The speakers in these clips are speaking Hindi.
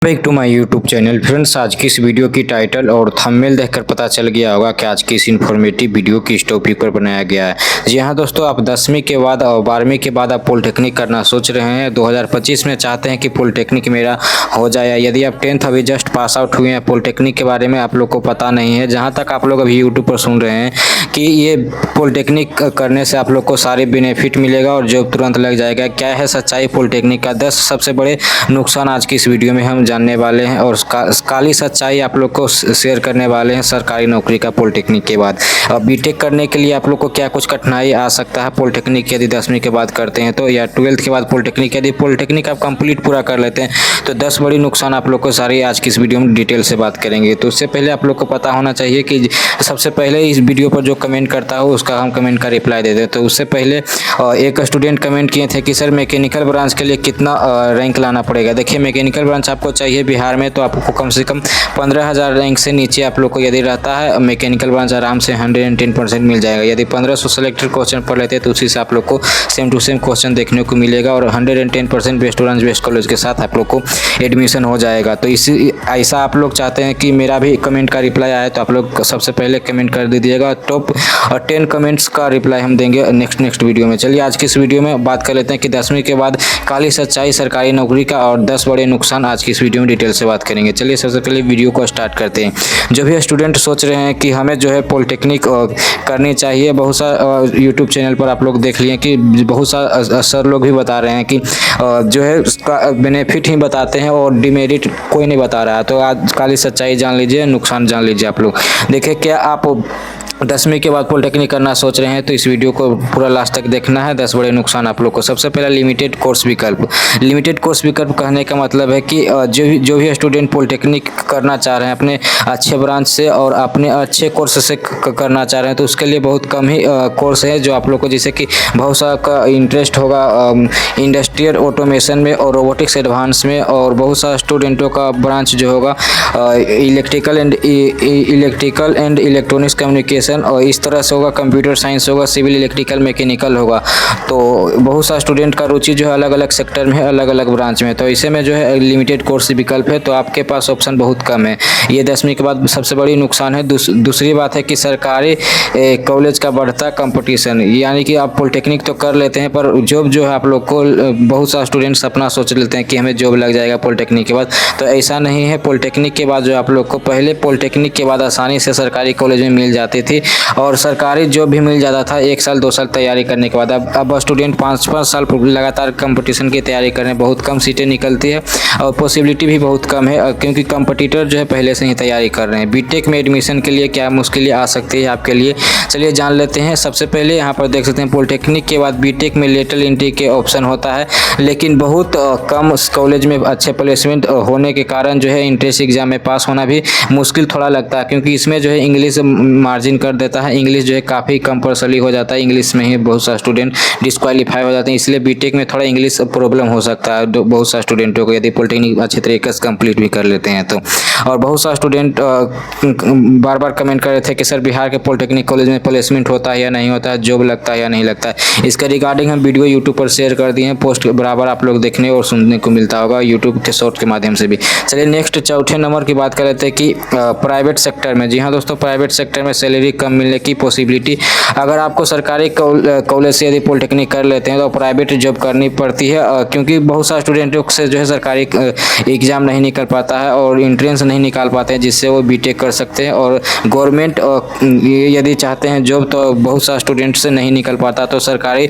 Back to my YouTube channel friends. आज की इस वीडियो की टाइटल और थंबनेल देखकर पता चल गया होगा कि आज की इस इन्फॉर्मेटिव वीडियो किस टॉपिक पर बनाया गया है। जी हाँ दोस्तों, आप 10वीं के बाद और 12वीं के बाद आप पॉलिटेक्निक करना सोच रहे हैं, 2025 में चाहते हैं कि पॉलिटेक्निक मेरा हो जाए। यदि आप 10th अभी जस्ट पास आउट हुए हैं, पॉलिटेक्निक के बारे में आप लोग को पता नहीं है, जहाँ तक आप लोग अभी यूट्यूब पर सुन रहे हैं कि ये पॉलिटेक्निक करने से आप लोग को सारे बेनिफिट मिलेगा और जॉब तुरंत लग जाएगा। क्या है सच्चाई पॉलिटेक्निक का? 10 सबसे बड़े नुकसान आज की इस वीडियो में हम जानने वाले हैं और काली सच्चाई आप लोग को शेयर करने वाले हैं सरकारी नौकरी का पॉलिटेक्निक के बाद। अब बीटेक करने के लिए आप लोग को क्या कुछ कठिनाई आ सकता है पॉलिटेक्निक यदि 10वीं के बाद करते हैं तो, या 12th के बाद पॉलिटेक्निक, यदि पॉलिटेक्निक आप कंप्लीट पूरा कर लेते हैं तो 10 बड़ी नुकसान आप लोग को सारी आज की इस वीडियो में डिटेल से बात करेंगे। तो उससे पहले आप लोग को पता होना चाहिए कि सबसे पहले इस वीडियो पर जो कमेंट करता हो उसका हम कमेंट का रिप्लाई दे दें। तो उससे पहले एक स्टूडेंट कमेंट किए थे कि सर मैकेनिकल ब्रांच के लिए कितना रैंक लाना पड़ेगा। देखिए, मैकेनिकल ब्रांच आपको चाहिए बिहार में तो आपको कम से कम 15,000 रैंक से नीचे आप लोग को यदि रहता है मैकेनिकल ब्रांच आराम से 110% मिल जाएगा। यदि 1500 सेलेक्टेड क्वेश्चन पढ़ लेते हैं तो उसी से आप लोग को सेम टू सेम क्वेश्चन देखने को मिलेगा और 110% बेस्ट ब्रांच बेस्ट कॉलेज के साथ आप लोग को एडमिशन हो जाएगा। तो इसी ऐसा आप लोग चाहते हैं कि मेरा भी कमेंट का रिप्लाई आए तो आप लोग सबसे पहले कमेंट कर दीजिएगा। टॉप 10 कमेंट्स का रिप्लाई हम देंगे नेक्स्ट वीडियो में। चलिए आज की इस वीडियो में बात कर लेते हैं कि 10वीं के बाद काली सच्चाई सरकारी नौकरी का और 10 बड़े नुकसान आज की इस वीडियो में डिटेल से बात करेंगे। चलिए सबसे पहले वीडियो को स्टार्ट करते हैं। जो भी स्टूडेंट सोच रहे हैं कि हमें जो है पॉलिटेक्निक करनी चाहिए, बहुत सा यूट्यूब चैनल पर आप लोग देख लिए कि बहुत सा सर लोग भी बता रहे हैं कि जो है उसका बेनिफिट ही बताते हैं और डिमेरिट कोई नहीं बता रहा है। तो आज काली सच्चाई जान लीजिए, नुकसान जान लीजिए आप लोग। देखिए, क्या आप 10वीं के बाद पॉलिटेक्निक करना सोच रहे हैं तो इस वीडियो को पूरा लास्ट तक देखना है। 10 बड़े नुकसान आप लोग को। सबसे पहला लिमिटेड कोर्स विकल्प। लिमिटेड कोर्स विकल्प कहने का मतलब है कि जो भी स्टूडेंट पॉलिटेक्निक करना चाह रहे हैं अपने अच्छे ब्रांच से और अपने अच्छे कोर्स से करना चाह रहे हैं तो उसके लिए बहुत कम ही कोर्स है जो आप लोग को, जैसे कि बहुत सा का इंटरेस्ट होगा इंडस्ट्रियल ऑटोमेशन में और रोबोटिक्स एडवांस में, और बहुत सा स्टूडेंटों का ब्रांच जो होगा इलेक्ट्रिकल एंड इलेक्ट्रॉनिक्स कम्युनिकेशन और इस तरह से होगा, कंप्यूटर साइंस होगा, सिविल इलेक्ट्रिकल मैकेनिकल होगा। तो बहुत सा स्टूडेंट का रुचि जो है अलग अलग सेक्टर में है, अलग अलग ब्रांच में। तो इसे में जो है लिमिटेड कोर्स विकल्प है तो आपके पास ऑप्शन बहुत कम है। ये 10वीं के बाद सबसे बड़ी नुकसान है। दूसरी बात है कि सरकारी कॉलेज का बढ़ता कंपटीशन, यानी कि आप पॉलिटेक्निक तो कर लेते हैं पर जॉब जो है आप लोग को, बहुत सा स्टूडेंट्स अपना सोच लेते हैं कि हमें जॉब लग जाएगा पॉलिटेक्निक के बाद, तो ऐसा नहीं है। पॉलिटेक्निक के बाद जो आप लोग को, पहले पॉलिटेक्निक के बाद आसानी से सरकारी कॉलेज में मिल जाती थी और सरकारी जॉब भी मिल जाता था 1 साल 2 साल तैयारी करने के बाद। अब स्टूडेंट 5-5 साल लगातार कंपटीशन की तैयारी करें, बहुत कम सीटें निकलती है और पॉसिबिलिटी भी बहुत कम है क्योंकि कंपटीटर जो है पहले से ही तैयारी कर रहे हैं। बीटेक में एडमिशन के लिए क्या मुश्किलें आ सकती है आपके लिए, चलिए जान लेते हैं। सबसे पहले यहाँ पर देख सकते हैं पॉलिटेक्निक के बाद बीटेक में लेटरल एंट्री के ऑप्शन होता है, लेकिन बहुत कम कॉलेज में अच्छे प्लेसमेंट होने के कारण जो है एंट्रेंस एग्जाम में पास होना भी मुश्किल थोड़ा लगता है, क्योंकि इसमें जो है इंग्लिश मार्जिन कर देता है। इंग्लिश जो है काफ़ी कंपल्सरी हो जाता है, इंग्लिश में ही बहुत सा स्टूडेंट डिस्क्वालीफाई हो जाते हैं, इसलिए बीटेक में थोड़ा इंग्लिश प्रॉब्लम हो सकता है बहुत सा स्टूडेंटों को, यदि पॉलिटेक्निक अच्छे तरीके से कंप्लीट भी कर लेते हैं तो। और बहुत सा स्टूडेंट बार बार कमेंट कर रहे थे कि सर बिहार के पॉलिटेक्निक कॉलेज में प्लेसमेंट होता है या नहीं होता है, जॉब लगता है या नहीं लगता है। इसके रिगार्डिंग हम वीडियो यूट्यूब पर शेयर कर दिए हैं, पोस्ट बराबर आप लोग देखने और सुनने को मिलता होगा यूट्यूब के शॉर्ट के माध्यम से भी। चलिए नेक्स्ट चौथे नंबर की बात कर लेते हैं कि प्राइवेट सेक्टर में। जी हाँ दोस्तों, प्राइवेट सेक्टर में सैलरी कम मिलने की पॉसिबिलिटी। अगर आपको सरकारी कॉलेज से यदि पॉलिटेक्निक कर लेते हैं तो प्राइवेट जॉब करनी पड़ती है, क्योंकि बहुत सारे स्टूडेंटों से जो है सरकारी एग्जाम नहीं निकल पाता है और एंट्रेंस नहीं निकाल पाते हैं जिससे वो बीटेक कर सकते हैं। और गवर्नमेंट यदि चाहते हैं जॉब तो बहुत सारे स्टूडेंट से नहीं निकल पाता, तो सरकारी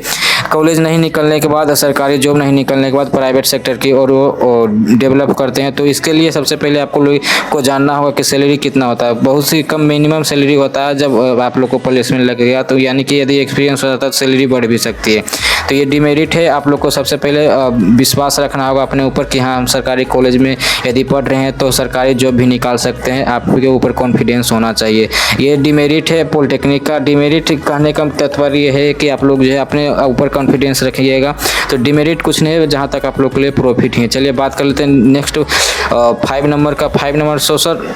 कॉलेज नहीं निकलने के बाद, सरकारी जॉब नहीं निकलने के बाद प्राइवेट सेक्टर की और वो डेवलप करते हैं। तो इसके लिए सबसे पहले आपको लोग को जानना होगा कि सैलरी कितना होता है। बहुत सी कम मिनिमम सैलरी होता है जब आप लोग को प्लेसमेंट लग गया, तो यानी कि यदि एक्सपीरियंस हो जाता है तो सैलरी बढ़ भी सकती है। तो ये डिमेरिट है। आप लोग को सबसे पहले विश्वास रखना होगा अपने ऊपर कि हाँ हम सरकारी कॉलेज में यदि पढ़ रहे हैं तो सरकारी जॉब भी निकाल सकते हैं, आपके ऊपर कॉन्फिडेंस होना चाहिए। ये डिमेरिट है पॉलिटेक्निक का। डिमेरिट कहने का तात्पर्य ये है कि आप लोग जो है अपने ऊपर कॉन्फिडेंस रखिएगा, तो डिमेरिट कुछ नहीं है, जहाँ तक आप लोग के लिए प्रॉफिट है। चलिए बात कर लेते हैं नेक्स्ट 5 नंबर का। 5 नंबर सोशल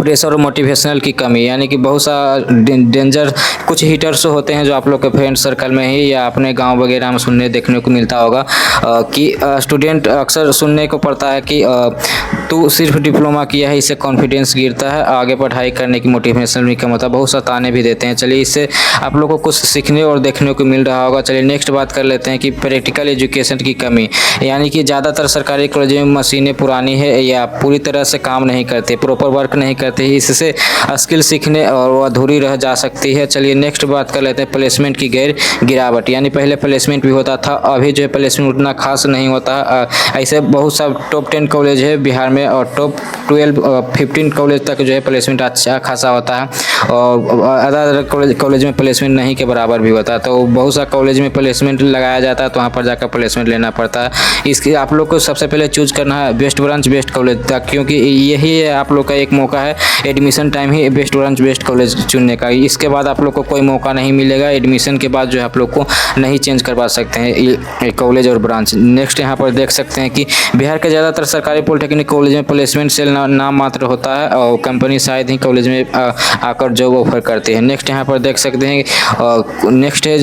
प्रेशर और मोटिवेशनल की कमी, यानी कि बहुत सा डेंजर कुछ हीटर्स होते हैं जो आप लोग के फ्रेंड सर्कल में ही या अपने गांव वगैरह में सुनने देखने को मिलता होगा कि स्टूडेंट अक्सर सुनने को पड़ता है कि तू सिर्फ डिप्लोमा किया है, इससे कॉन्फिडेंस गिरता है, आगे पढ़ाई करने की मोटिवेशन भी कम होता है, बहुत सा ताने भी देते हैं। चलिए इससे आप लोग को कुछ सीखने और देखने को मिल रहा होगा। चलिए नेक्स्ट बात कर लेते हैं कि प्रैक्टिकल एजुकेशन की कमी, यानी कि ज़्यादातर सरकारी कॉलेज में मशीनें पुरानी है या पूरी तरह से काम नहीं करते, प्रॉपर वर्क नहीं करते, इससे स्किल सीखने और वो अधूरी रह जा सकती है। चलिए नेक्स्ट बात कर लेते हैं प्लेसमेंट की गिरावट, यानी पहले प्लेसमेंट भी होता था, अभी जो है प्लेसमेंट उतना खास नहीं होता। ऐसे बहुत सा टॉप 10 कॉलेज है बिहार में और टॉप 12-15 कॉलेज तक जो है प्लेसमेंट अच्छा खासा होता है और अदर कॉलेज में प्लेसमेंट नहीं के बराबर भी होता है। तो बहुत सा कॉलेज में प्लेसमेंट लगाया जाता है तो वहाँ पर जाकर प्लेसमेंट लेना पड़ता है। इसके आप लोग को सबसे पहले चूज करना है बेस्ट ब्रांच बेस्ट कॉलेज तक, क्योंकि यही है आप लोग का एक मौका है एडमिशन टाइम ही बेस्ट ब्रांच बेस्ट कॉलेज चुनने का। इसके बाद आप लोग को कोई मौका नहीं मिलेगा, एडमिशन के बाद जो है आप लोग को नहीं चेंज करवा सकते हैं कॉलेज और ब्रांच। नेक्स्ट यहाँ पर देख सकते हैं कि बिहार के ज़्यादातर सरकारी पॉलिटेक्निक कॉलेज में प्लेसमेंट सेल नाम मात्र होता है और कंपनी शायद ही कॉलेज में आकर जॉब ऑफर करती है। नेक्स्ट यहाँ पर देख सकते हैं नेक्स्ट है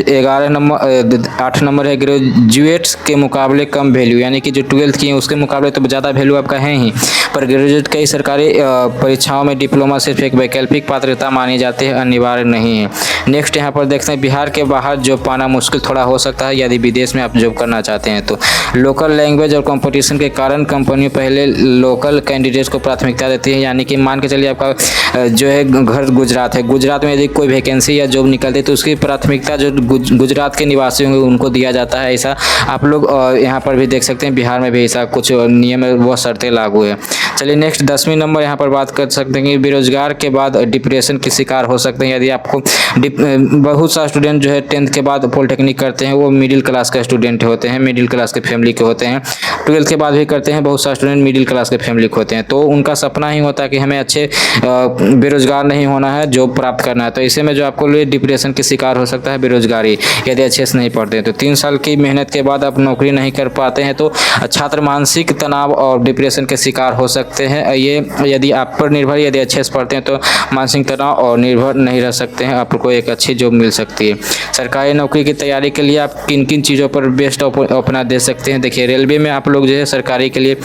8 नंबर है ग्रेजुएट्स के मुकाबले कम वैल्यू, यानी कि जो 12th की है उसके मुकाबले तो ज़्यादा वैल्यू आपका है ही, पर ग्रेजुएट कई सरकारी परीक्षाओं में डिप्लोमा सिर्फ एक वैकल्पिक पात्रता मानी जाती है, अनिवार्य नहीं है। नेक्स्ट यहाँ पर देखते हैं बिहार के बाहर जॉब पाना मुश्किल थोड़ा हो सकता है यदि विदेश में आप जॉब करना चाहते हैं तो। लोकल लैंग्वेज और कंपटीशन के कारण कंपनियों पहले लोकल कैंडिडेट्स को प्राथमिकता देती है, यानी कि मान के चलिए आपका जो है घर गुजरात है, गुजरात में यदि कोई वैकेंसी या जॉब निकलती है तो उसकी प्राथमिकता जो गुजरात के निवासी होंगे उनको दिया जाता है। ऐसा आप लोग यहाँ पर भी देख सकते हैं, बिहार में भी ऐसा कुछ नियम व शर्तें लागू है। चलिए नेक्स्ट 10वीं नंबर यहाँ पर बात कर सकते हैं कि बेरोजगार के बाद डिप्रेशन के शिकार हो सकते हैं। यदि आपको बहुत सा स्टूडेंट जो है 10th के बाद पॉलिटेक्निक करते हैं वो मिडिल क्लास का स्टूडेंट होते हैं, मिडिल क्लास के फैमिली के होते हैं, 12th के बाद भी करते हैं बहुत सारे स्टूडेंट मिडिल क्लास के फैमिली के होते हैं, तो उनका सपना ही होता है कि हमें अच्छे बेरोजगार नहीं होना है, जॉब प्राप्त करना है। तो इसे में जो आपको डिप्रेशन के शिकार हो सकता है बेरोजगारी, यदि अच्छे से नहीं पढ़ते हैं तो 3 साल की मेहनत के बाद आप नौकरी नहीं कर पाते हैं तो छात्र मानसिक तनाव और डिप्रेशन के शिकार हो सकते हैं। ये यदि आप पर निर्भर, यदि अच्छे से पढ़ते हैं तो मानसिक तनाव और निर्भर नहीं रह सकते हैं, आपको एक अच्छी जॉब मिल सकती है। सरकारी नौकरी की तैयारी के लिए आप किन किन चीज़ों पर बेस्ट अपना दे सकते हैं। देखिए रेलवे में आप लोग जो है सरकारी के लिए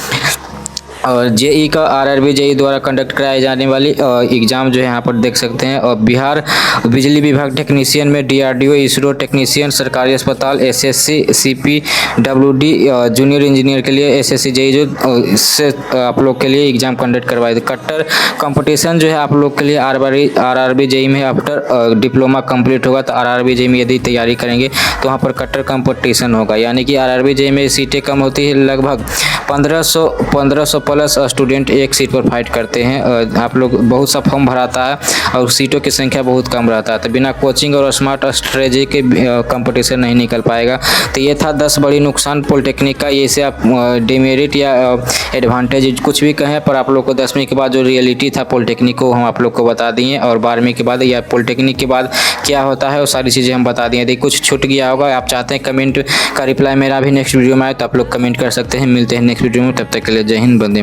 और जेई का आरआरबी जेई द्वारा कंडक्ट कराई जाने वाली एग्ज़ाम जो है यहाँ पर देख सकते हैं। और बिहार बिजली विभाग टेक्नीशियन में डीआरडीओ इसरो टेक्नीशियन, सरकारी अस्पताल एसएससी सीपीडब्ल्यूडी जूनियर इंजीनियर के लिए एसएससी जेई जो इससे आप लोग के लिए एग्ज़ाम कंडक्ट करवाए थे। कट्टर कंपटीशन जो है आप लोग के लिए आरआरबी जेई में आफ्टर डिप्लोमा कंप्लीट होगा तो आरआरबी जेई में यदि तैयारी करेंगे तो वहाँ पर कट्टर कंपटीशन होगा, यानी कि आरआरबी जेई में सीटें कम होती है, लगभग 1500 प्लस स्टूडेंट एक सीट पर फाइट करते हैं। आप लोग बहुत सा फॉर्म भराता है और सीटों की संख्या बहुत कम रहता है, तो बिना कोचिंग और स्मार्ट स्ट्रेटजी के कंपटीशन नहीं निकल पाएगा। तो ये था 10 बड़ी नुकसान पॉलिटेक्निक का। ये से आप डिमेरिट या एडवांटेज कुछ भी कहें, पर आप लोग को 10वीं के बाद जो रियलिटी था पॉलिटेक्निक को हम आप लोग को बता दिए और 12वीं के बाद या पॉलिटेक्निक के बाद क्या होता है वो सारी चीज़ें हम बता दिए। यदि कुछ छूट गया होगा, आप चाहते हैं कमेंट का रिप्लाई मेरा भी नेक्स्ट वीडियो में आए तो आप लोग कमेंट कर सकते हैं। मिलते हैं नेक्स्ट वीडियो में, तब तक के लिए जय हिंद, वंदे